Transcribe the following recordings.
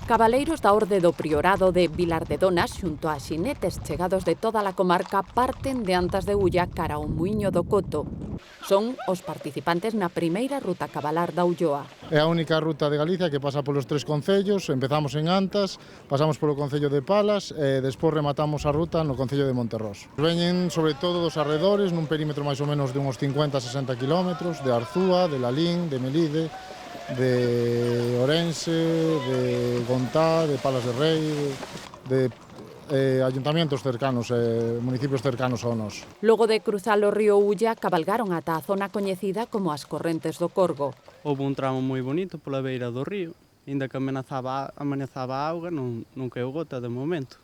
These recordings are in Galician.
Cabaleiros da Orde do Priorado de Vilar de Donas xunto a xinetes chegados de toda a comarca parten de Antas de Ulla cara ao Muiño do Coto. Son os participantes na primeira ruta cabalar da Ulloa. É a única ruta de Galicia que pasa polos tres concellos. Empezamos en Antas, pasamos polo concello de Palas e despois rematamos a ruta no concello de Monterroso. Veñen sobre todo dos arredores nun perímetro máis ou menos de uns 50-60 kilómetros, de Arzúa, de Lalín, de Melide, de Orense, de Gontá, de Palas de Rei, de ayuntamientos cercanos, municipios cercanos ao noso. Logo de cruzar o río Ulla, cabalgaron ata a zona coñecida como as Correntes do Corgo. Houve un tramo moi bonito pola beira do río, inda que amenazaba a auga, non caeu gota de momento.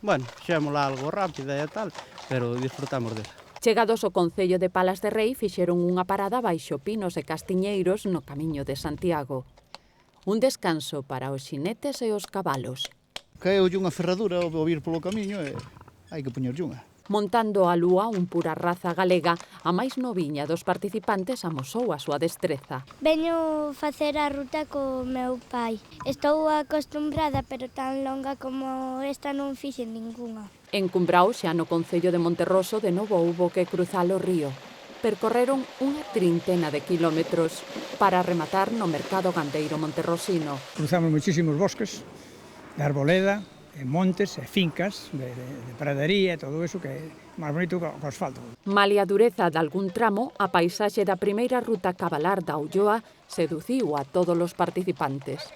Bueno, xémola algo rápida e tal, pero disfrutamos dela. Chegados ao concello de Palas de Rei, fixeron unha parada baixo pinos e castiñeiros no camiño de Santiago. Un descanso para os xinetes e os cabalos. Caeulle unha ferradura ao vir polo camiño e hai que poñerlle unha. Montando a lúa, un pura raza galega, a máis noviña dos participantes amosou a súa destreza. Veño facer a ruta co meu pai. Estou acostumbrada, pero tan longa como esta non fixen ningunha. En Cumbrao, xa no concello de Monterroso, de novo houbo que cruzar o río. Percorreron unha trintena de kilómetros para rematar no mercado gandeiro monterrosino. Cruzamos muchísimos bosques, de arboleda, montes e fincas, de pradería e todo eso que é máis bonito que o asfalto. Malia a dureza de algún tramo, a paisaxe da primeira ruta cabalar da Ulloa seduciu a todos os participantes.